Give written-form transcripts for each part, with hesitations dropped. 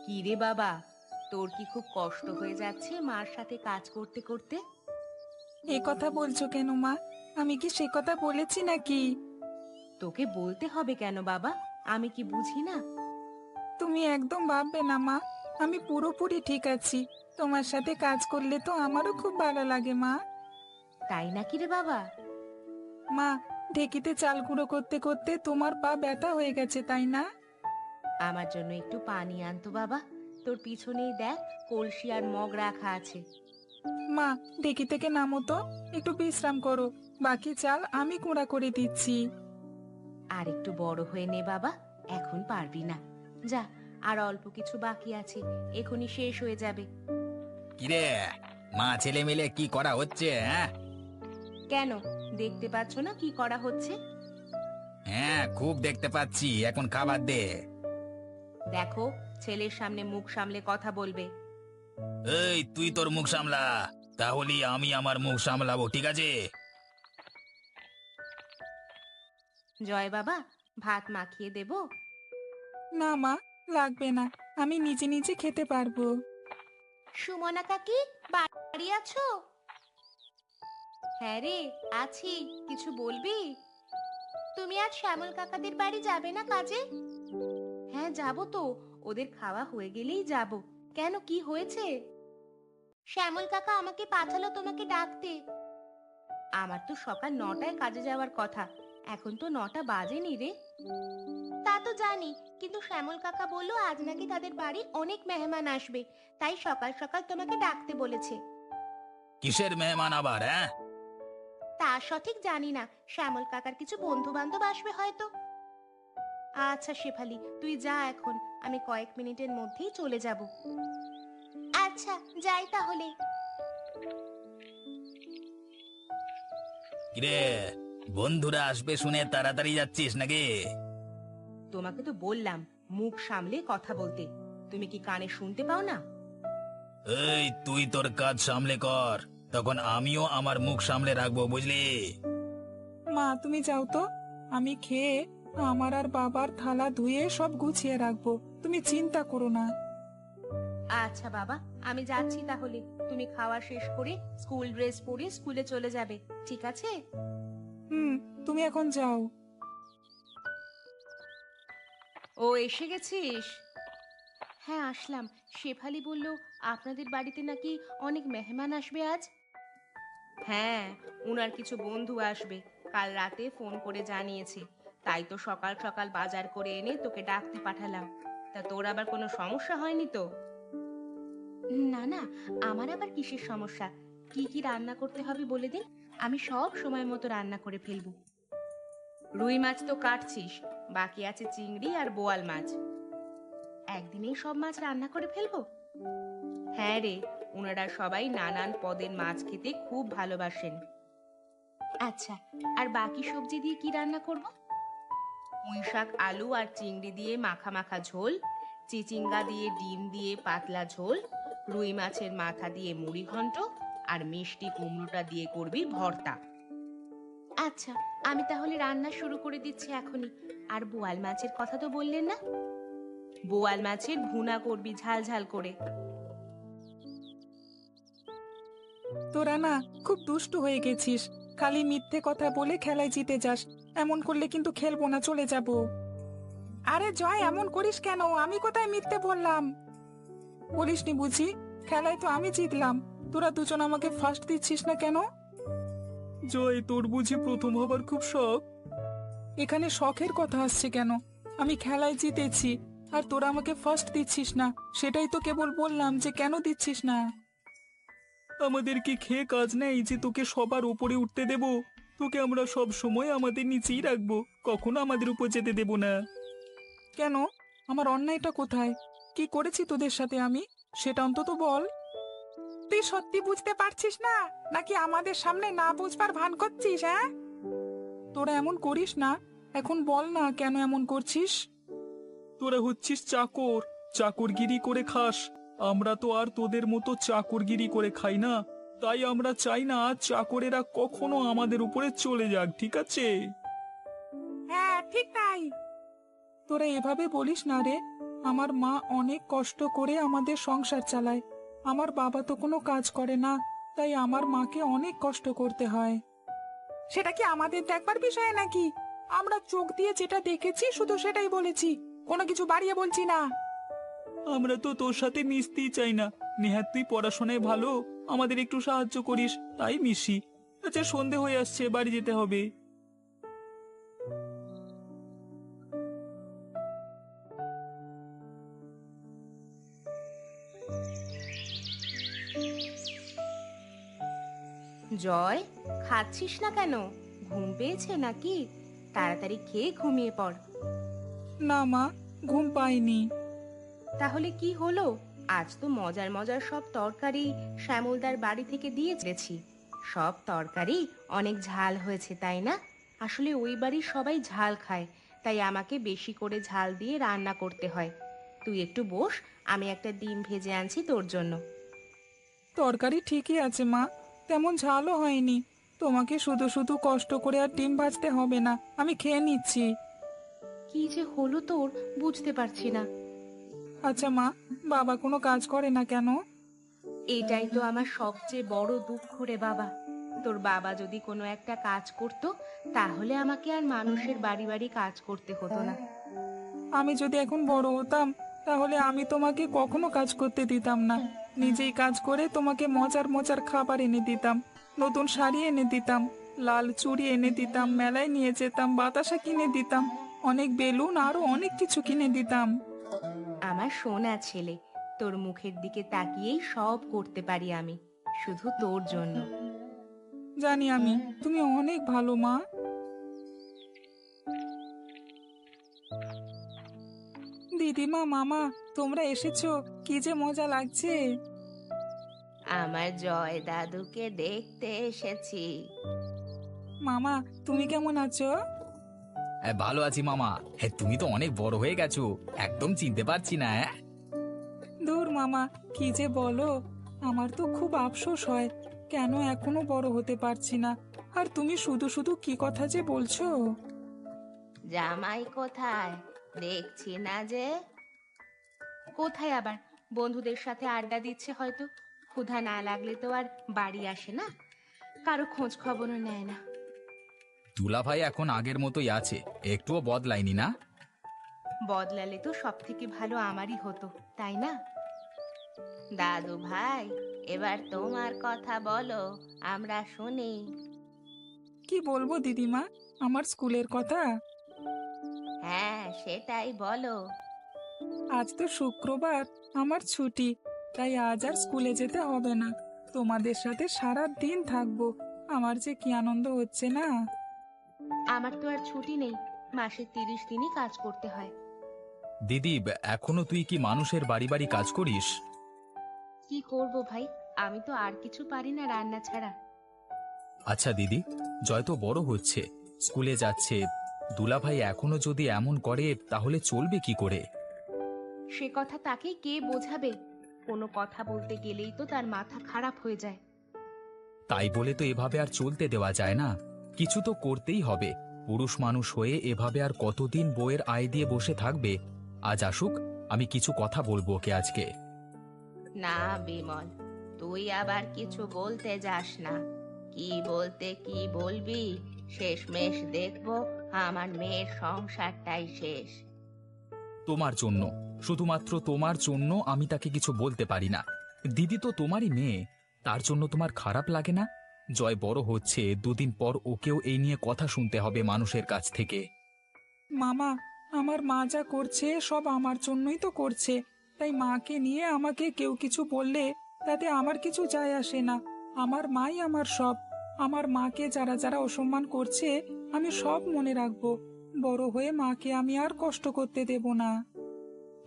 কি রে বাবা, তোর কি খুব কষ্ট হয়ে যাচ্ছে মার সাথে কাজ করতে করতে? এ কথা বলছো কেন মা? আমি কি সে কথা বলেছি নাকি? তোকে বলতে হবে কেন বাবা? আমি কি বুঝি না? তুমি একদম ভাববে না মা, আমি পুরোপুরি ঠিক আছি। তোমার সাথে কাজ করলে তো আমারও খুব ভালো লাগে মা। তাই নাকি রে বাবা? মা, ঢেকিতে চাল গুঁড়ো করতে করতে তোমার পা ব্যথা হয়ে গেছে তাই না? আমার জন্য একটু পানি আনতো বাবা। তোর পিছনেই দেখ, কলসি আর মগ রাখা আছে। মা, ঢেকি থেকে নামো তো, একটু বিশ্রাম করো। বাকি চাল আমি গুঁড়া করে দিচ্ছি। আর একটু বড় হয়ে নে বাবা, এখন পারবি না। যা, আর অল্প কিছু বাকি আছে, এখনই শেষ হয়ে যাবে। কিরে, মা ছেলে মিলে কি করা হচ্ছে? হ্যাঁ কেন, দেখতে পাচ্ছ না কি করা হচ্ছে? হ্যাঁ, খুব দেখতে পাচ্ছি। এখন খাবার দে। দেখো, ছেলের সামনে মুখ সামলে কথা বলবে। এই, তুই তোর মুখ সামলা, তাহলেই আমি আমার মুখ সামলাবো, ঠিক আছে? জয় বাবা, ভাত মাখিয়ে দেবো? না মা, লাগবে না, আমি নিজে নিজে খেতে পারবো। সুমনা কাকি, বাড়ি আছো? হ্যাঁ রে, আছি। কিছু বলবি? তুমি আজ শ্যামল কাকাদের বাড়ি যাবে না কাজে? হ্যাঁ, যাব তো। ওদের খাওয়া হয়ে গেলেই যাব। কেন, কি হয়েছে? শ্যামল কাকা আমাকে পাঠালো তোমাকে ডাকতে। আমার তো সকাল 9টায় কাজে যাওয়ার কথা, এখন তো 9টা বাজেনি রে। তা তো জানি, কিন্তু শ্যামল কাকা বললো আজ নাকি তাদের বাড়ি অনেক মেহমান আসবে, তাই সকাল সকাল তোমাকে ডাকতে বলেছে। কিসের মেহমান আবার? হ্যাঁ, তা সঠিক জানি না, শ্যামল কাকার কিছু বন্ধু বান্ধব আসবে হয়তো। আচ্ছা শেফালি, তুই যা এখন, আমি কয়েক মিনিটের মধ্যেই চলে যাব। আচ্ছা, যাই তাহলে। কিরে, বন্ধুরা আসবে শুনে তাড়াতাড়ি যাচ্ছিস নাকি? তোমাকে তো বললাম মুখ সামলে কথা বলতে, তুমি কি কানে শুনতে পাও না? এই, তুই তোর কাজ সামলে কর, তখন আমিও আমার মুখ সামলে রাখবো, বুঝলি? মা, তুমি যাও তো, আমি খেয়ে আমার আর বাবার থালা ধুয়ে সব গুছিয়ে রাখবো। তুমি চিন্তা করো না। আচ্ছা বাবা, আমি যাচ্ছি তাহলে। তুমি খাওয়া শেষ করে স্কুল ড্রেস পরে স্কুলে চলে যাবে, ঠিক আছে? হুম, তুমি এখন যাও। ও, এসে গেছিস? হ্যাঁ, আসলাম। শেফালি বলল আপনাদের বাড়িতে নাকি অনেক মেহমান আসবে আজ। হ্যাঁ, উনার কিছু বন্ধু আসবে, কাল রাতে ফোন করে জানিয়েছে। তাই তো সকাল সকাল বাজার করে এনে তোকে ডাকতে পাঠালাম। তা তোর আবার কোনো সমস্যা হয়নি তো? না না, আমার আবার কিসের সমস্যা? কি কি রান্না করতে হবে বলে দিন, আমি সব সময় মতো রান্না করে ফেলবো। রুই মাছ তো কাটছিস, বাকি আছে চিংড়ি আর বোয়াল মাছ। একদিনেই সব মাছ রান্না করে ফেলবো? হ্যাঁ রে, ওনারা সবাই নানান পদের মাছ খেতে খুব ভালোবাসেন। আচ্ছা, আর বাকি সবজি দিয়ে কি রান্না করব? পুঁই শাক, আলু আর চিংড়ি দিয়ে মাখা মাখা ঝোল, চিচিঙ্গা দিয়ে ডিম দিয়ে পাতলা ঝোল, রুই মাছের মাথা দিয়ে মুড়ি ঘন্ট, আর মিষ্টি কুমড়োটা দিয়ে করবি ভর্তা। আচ্ছা, আমি তাহলে রান্না শুরু করে দিচ্ছি এখনই। আর বোয়াল মাছের কথা তো বললেন না? বোয়াল মাছের ভুনা করবি ঝাল ঝাল করে। তোরা না খুব দুষ্টু হয়ে গেছিস, খালি মিথ্যে কথা বলে খেলায় জিতে যাস। এমন করলে কিন্তু খেলবো না, চলে যাব। আরে জয়, এমন করিস কেন? আমি কোথায় মিথ্যে বললাম? বলিসনি বুঝি? খেলায় তো আমি জিতলাম, তোরা দুজন আমাকে ফার্স্ট দিচ্ছিস না কেন? জয়, তোর বুঝি প্রথম হবার খুব শখ? এখানে শখের কথা আসছে কেন? আমি খেলায় জিতেছি, আর তোরা আমাকে ফার্স্ট দিচ্ছিস না। সেটাই তো কেবল বললাম যে কেন দিচ্ছিস না। আমাদের কি খেয়ে কাজ নেই যে তোকে সবার উপরে উঠতে দেব? তোকে আমরা সব সময় আমাদের নিচেই রাখবো, কখনো আমাদের উপর যেতে দেব না। কেন? আমার অন্যায়টা কোথায়? কি করেছি তোদের সাথে আমি? সেটা অন্তত বল। তুই সত্যি বুঝতে পারছিস না, নাকি আমাদের সামনে না বুঝবার ভান করছিস? হ্যাঁ, তোরা এমন করিস না, এখন বল না কেন এমন করছিস? তোরা হচ্ছিস চাকর, চাকরগিরি করে খাস। আমরা তো আর তোদের মতো চাকরগিরি করে খাই না, তাই আমরা চাই না চাকরেরা কখনো আমাদের উপরে চলে যাক, ঠিক আছে? হ্যাঁ, ঠিক তাই। তোরা এভাবে বলিস না রে, আমার মা অনেক কষ্ট করে আমাদের সংসার চালায়। আমার বাবা তো কোনো কাজ করে না, তাই আমার মাকে অনেক কষ্ট করতে হয়। সেটা কি আমাদের দেখবার বিষয় নাকি? আমরা চোখ দিয়ে যেটা দেখেছি শুধু সেটাই বলেছি, কোনো কিছু বাড়িয়ে বলছি না। আমরা তো তোর সাথে মিশতেই চাই না। নেহাত তুই পড়াশোনায় ভালো, আমাদের একটু সাহায্য করিস, তাই মিশি। আচ্ছা, সন্ধে হয়ে আসছে, বাড়ি যেতে হবে। জয়, খাচ্ছিস না কেন? ঘুম পেয়েছে নাকি? তাড়াতাড়ি খেয়ে ঘুমিয়ে পড়। না মা, ঘুম পাইনি। তাহলে কি হলো? আজ তো মজার মজার সব তরকারি শ্যামলদার বাড়ি থেকে দিয়েছি। সব তরকারি অনেক ঝাল হয়েছে, তাই না? আসলে ওই বাড়ির সবাই ঝাল খায়, তাই আমাকে বেশি করে ঝাল দিয়ে রান্না করতে হয়। তুই একটু বস, আমি একটা ডিম ভেজে আনছি তোর জন্য। তরকারি ঠিকই আছে মা, তেমন ঝালও হয়নি। তোমাকে শুধু শুধু কষ্ট করে আর ডিম ভাজতে হবে না, আমি খেয়ে নিচ্ছি। কি যে হলো তোর, বুঝতে পারছি না। আচ্ছা মা, বাবা কোনো কাজ করে না কেন? এটাই তো আমার সবচেয়ে বড় দুঃখ রে বাবা। তোর বাবা যদি কোনো একটা কাজ করত, তাহলে আমাকে আর মানুষের বাড়ি বাড়ি কাজ করতে হতো না। আমি যদি এখন বড় হতাম, তাহলে আমি তোমাকে কখনো কাজ করতে দিতাম না। নিজেই কাজ করে তোমাকে মজার মজার খাবার এনে দিতাম, নতুন শাড়ি এনে দিতাম, লাল চুড়ি এনে দিতাম, মেলায় নিয়ে যেতাম, বাতাসা কিনে দিতাম, অনেক বেলুন আরো অনেক কিছু কিনে দিতাম। আমার সোনা ছেলে, তোর মুখের দিকে তাকিয়েই সব করতে পারি আমি, শুধু তোর জন্য। জানি আমি, তুমি অনেক ভালো মা। দিদিমা, মামা, তোমরা এসেছো, কি যে মজা লাগছে। আমার জয় দাদুকে দেখতে এসেছি। মামা, তুমি কেমন আছো? ভালো আছি মামা। তুমি তো অনেক বড় হয়ে গেছো, একদম চিনতে পারছি না। দূর মামা, কি যে বলো, আমার তো খুব আফসোস হয়, কেন এখনো বড় হতে পারছি না। আর তুমি শুধু শুধু কি কথা যে বলছো। জামাই কোথায়? দেখছি না যে। কোথায় আবার? বন্ধুদের সাথে আড্ডা দিচ্ছে হয়তো। ক্ষুধা না লাগলে তো আর বাড়ি আসে না, কারো খোঁজ খবরও নেয় না। দুলাভাই এখন আগের মতোই আছে, একটুও বদলায়নি না? বদলালে তো সব থেকে ভালো আমারই হতো, তাই না? দাদু ভাই, এবার তোমার কথা বলো, আমরা শুনি। কি বলবো দিদিমা, আমার স্কুলের কথা? হ্যাঁ, সেটাই বলো। আজ তো শুক্রবার, আমার ছুটি, তাই আজ আর স্কুলে যেতে হবে না। তোমাদের সাথে সারা দিন থাকবো, আমার যে কি আনন্দ হচ্ছে না। আমার তো আর ছুটি নেই, মাসে 30 দিনই কাজ করতে হয়। দিদি, এখনো তুই কি মানুষের বাড়ি বাড়ি কাজ করিস? কি করব ভাই, আমি তো আর কিছু পারি না রান্না ছাড়া। আচ্ছা দিদি, জয় তো বড় হচ্ছে, স্কুলে যাচ্ছে, দুলাভাই এখনো যদি এমন করে তাহলে চলবে কি করে? সে কথা তাকে কে বোঝাবে? কোনো কথা বলতে গেলেই তো তার মাথা খারাপ হয়ে যায়। তাই বলে তো এভাবে আর চলতে দেওয়া যায় না, কিছু তো করতেই হবে। পুরুষ মানুষ হয়ে এভাবে আর কতদিন বউয়ের আয় দিয়ে বসে থাকবে? আজ আসুক, আমি কিছু কথা বলবো ওকে আজকে। না বিমল, তুই আবার কিছু বলতে যাস না। কি বলতে কি বলবি, শেষমেশ দেখবো আমার মেয়ের সংসারটাই শেষ। তোমার জন্য, শুধুমাত্র তোমার জন্য আমি তাকে কিছু বলতে পারি না। দিদি তো তোমারই মেয়ে, তার জন্য তোমার খারাপ লাগে না? জয় বড় হচ্ছে, দুদিন পর ওকেও এই নিয়ে কথা শুনতে হবে মানুষের কাছ থেকে। মামা, আমার মা যা করছে সব আমার জন্যই তো করছে, তাই মাকে নিয়ে আমাকে কেউ কিছু বললে তাতে আমার কিছু যায় আসে না। আমার মাই আমার সব। আমার মাকে যারা যারা অসম্মান করছে, আমি সব মনে রাখবো। বড় হয়ে মাকে আমি আর কষ্ট করতে দেব না।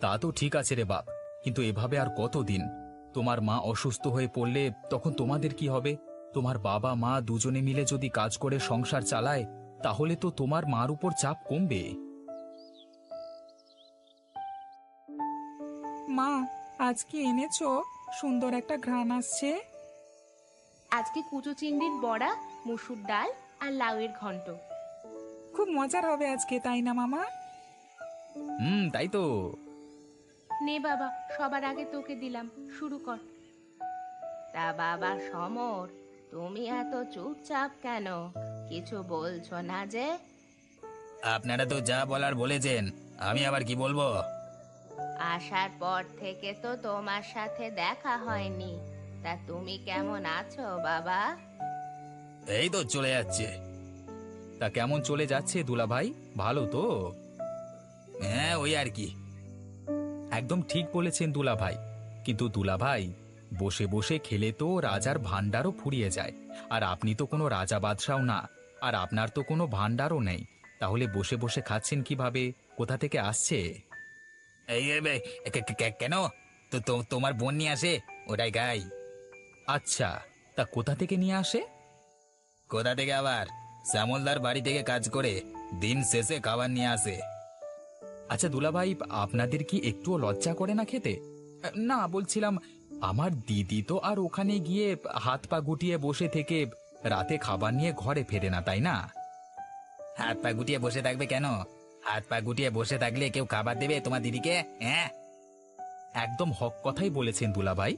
তা তো ঠিক আছে রে বাপ, কিন্তু এভাবে আর কতদিন? তোমার মা অসুস্থ হয়ে পড়লে তখন তোমাদের কি হবে? তোমার বাবা মা দুজনে মিলে যদি কাজ করে সংসার চালায়, তাহলে তো তোমার মার উপর চাপ কমবে। মা, আজ কি এনেছো? সুন্দর একটা ঘ্রাণ আসছে। আজকে কুচো চিংড়ির বড়া, মসুর ডাল আর লাউয়ের ঘন্ট। খুব মজার হবে আজকে, তাই না মামা? তাই তো। নে বাবা, সবার আগে তোকে দিলাম, শুরু কর। তা বাবা সমর, তুমি এত চুপচাপ কেন? কিছু বলছো না যে? আপনারা তো যা বলার বলেছেন, আমি আবার কি বলবো? আসার পর থেকে তো তোমার সাথে দেখা হয়নি। তা তুমি কেমন আছো বাবা? এই তো চলে যাচ্ছে। তা কেমন চলে যাচ্ছে দুলা ভাই, ভালো তো? হ্যাঁ, ওই আর কি। একদম ঠিক বলেছেন দুলা ভাই। কিন্তু দুলা ভাই, বসে বসে খেলে তো রাজার ভাণ্ডারও ফুরিয়ে যায়। আর আপনি তো কোনো রাজা বাদশাও না, আর আপনার তো কোনো ভাণ্ডারও নেই। তাহলে বসে বসে খাচ্ছেন কিভাবে? কোথা থেকে আসছে? এই কেন? তোমার বোন নিয়ে আসে, ওটাই গাই। আচ্ছা, তা কোথা থেকে নিয়ে আসে? কোথা থেকে আবার? শ্যামলদার বাড়ি থেকে কাজ করে দিন শেষে খাবার নিয়ে আসে। আচ্ছা দুলাভাই, আপনাদের কি একটুও লজ্জা করে না খেতে? না, বলছিলাম আমার দিদি তো আর ওখানে গিয়ে হাত পা গুটিয়ে বসে থেকে রাতে খাবার নিয়ে ঘরে ফেরে না, তাই না? হাত পা গুটিয়ে বসে থাকবে কেন? হাত পা গুটিয়ে বসে থাকলে কেউ খাবার দেবে তোমার দিদিকে? হ্যাঁ, একদম হক কথাই বলেছেন দুলাভাই।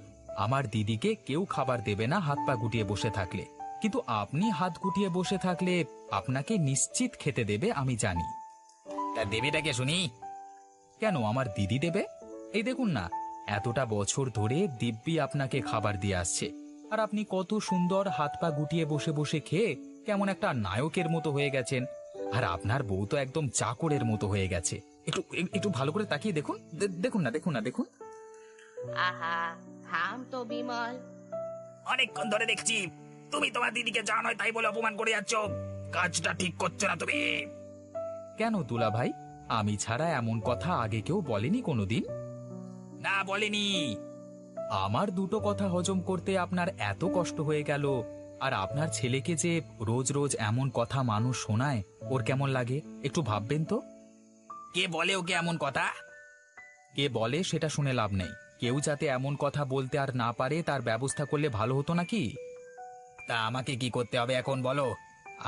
আমার দিদিকে কেউ খাবার দেবে না হাত পা গুটিয়ে বসে থাকলে। কিন্তু আপনি হাত গুটিয়ে বসে থাকলে আপনাকে নিশ্চিত খেতে দেবে, আমি জানি। তা দেবেটাকে শুনি। কেন আমার দিদি দেবে? এই দেখুন না, এতটা বছর ধরে দিব্যি আপনাকে খাবার দিয়ে আসছে, আর আপনি কত সুন্দর হাত পা গুটিয়ে বসে বসে খেয়ে কেমন একটা নায়কের মতো হয়ে গেছেন। আর আপনার বউ তো একদম চাকরের মতো হয়ে গেছে। একটু একটু ভালো করে তাকিয়ে দেখুন, দেখুন না, দেখুন না, দেখুন। আহা, থাম তো বিমল। অনেকক্ষণ ধরে দেখছি তুমি তোমার দিদিকে যা নয় তাই বলে অপমান করে যাচ্ছ। কাজটা ঠিক করছো না তুমি। কেন দুলা ভাই, আমি ছাড়া এমন কথা আগে কেউ বলেনি কোনোদিন? না, বলেনি। আমার দুটো কথা হজম করতে আপনার এত কষ্ট হয়ে গেল, আর আপনার ছেলেকে যে রোজ রোজ এমন কথা মানুষ শোনায়, ওর কেমন লাগে একটু ভাববেন তো। কে বলে ওকে এমন কথা? কে বলে সেটা শুনে লাভ নেই। কেউ যাতে এমন কথা বলতে আর না পারে তার ব্যবস্থা করলে ভালো হতো নাকি? তা আমাকে কি করতে হবে এখন বলো?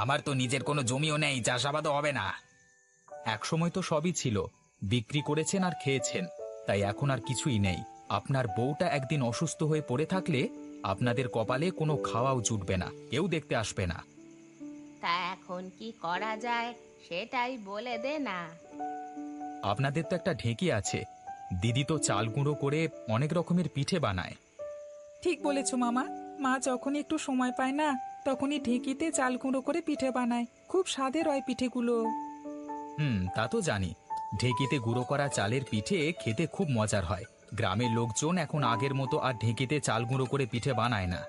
আমার তো নিজের কোনো জমিও নেই, চাষাবাদও হবে না। একসময় তো সবই ছিল, বিক্রি করেছেন আর খেয়েছেন, তাই এখন আর কিছুই নেই। আপনার বউটা একদিন অসুস্থ হয়ে পড়ে থাকলে আপনাদের কপালে কোনো খাওয়াও জুটবে না, কেউ দেখতে আসবে না। তা এখন কি করা যায় সেটাই বলে দে না। আপনাদের তো একটা ঢেঁকি আছে, দিদি তো চাল গুঁড়ো করে অনেক রকমের পিঠে বানায়। ঠিক বলেছো মামা। মা যখনই একটু সময় পায় না, তখনই ঢেঁকিতে চাল গুঁড়ো করে পিঠে বানায়। খুব স্বাদের হয় পিঠেগুলো। তা তো জানি। ঢেঁকিতে গুঁড়ো করা চালের পিঠে খেতে খুব মজার হয়। গ্রামের লোকজন এখন আগের মতো আর ঢেঁকিতে চাল গুঁড়ো করে পিঠে বানায় না।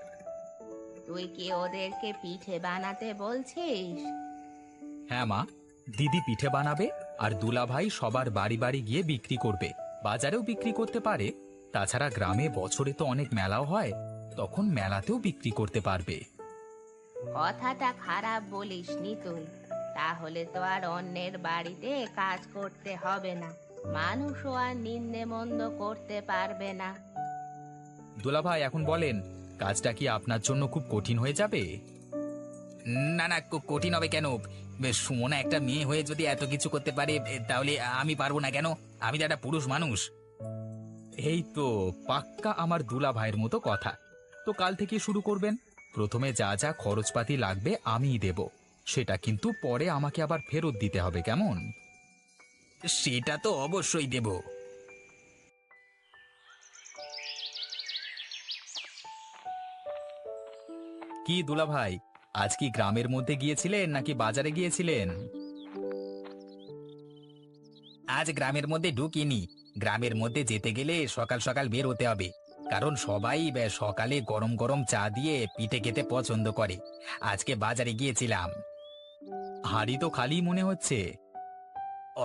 তুই কি ওদেরকে পিঠে বানাতে বলছিস? হ্যাঁ মা, দিদি পিঠে বানাবে, আর দুলাভাই সবার বাড়ি বাড়ি গিয়ে বিক্রি করবে। বাজারেও বিক্রি করতে পারে। তাছাড়া গ্রামে বছরে তো অনেক মেলাও হয়, তখন মেলাতেও বিক্রি করতে পারবে। কথাটা খারাপ বলিসনি তুই। তাহলে তো আর অন্যের বাড়িতে কাজ করতে হবে না, মানুষও আর নিন্দে মন্দ করতে পারবে না। দুলাভাই এখন বলেন, কাজটা কি আপনার জন্য খুব কঠিন হয়ে যাবে? না না, কঠিন হবে কেন? বেশ, সুমনা একটা মেয়ে হয়ে যদি এত কিছু করতে পারে, তাহলে আমি পারবো না কেন? আমি তো একটা পুরুষ মানুষ। এই তো পাক্কা আমার দুলা ভাইয়ের মতো কথা। তো কাল থেকে শুরু করবেন। প্রথমে যা যা খরচপাতি লাগবে আমিই দেব, সেটা কিন্তু পরে আমাকে আবার ফেরত দিতে হবে, কেমন? সেটা তো অবশ্যই দেব। কি দুলা ভাই, আজ কি গ্রামের মধ্যে গিয়েছিলেন নাকি বাজারে গিয়েছিলেন? আজ গ্রামের মধ্যে ঢুকিনি। গ্রামের মধ্যে যেতে গেলে সকাল সকাল বের হতে হবে, কারণ সবাই সকালে গরম গরম চা দিয়ে পিঠে খেতে পছন্দ করে। আজকে বাজারে গিয়েছিলাম। হাড়ি তো খালি মনে হচ্ছে।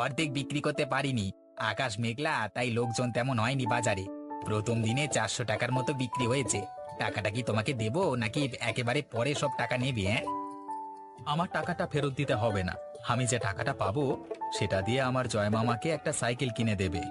অর্ধেক বিক্রি করতে পারিনি, আকাশ মেঘলা, তাই লোকজন তেমন হয়নি বাজারে। প্রথম দিনে 400 টাকার মতো বিক্রি হয়েছে। টাকাটা কি তোমাকে দেবো নাকি একেবারে পরে সব টাকা নেবে? হ্যাঁ, আমার টাকাটা ফেরত দিতে হবে না। আমি যে টাকাটা পাবো সেটা দিয়ে আমার জয়মামাকে একটা সাইকেল কিনে দেবে।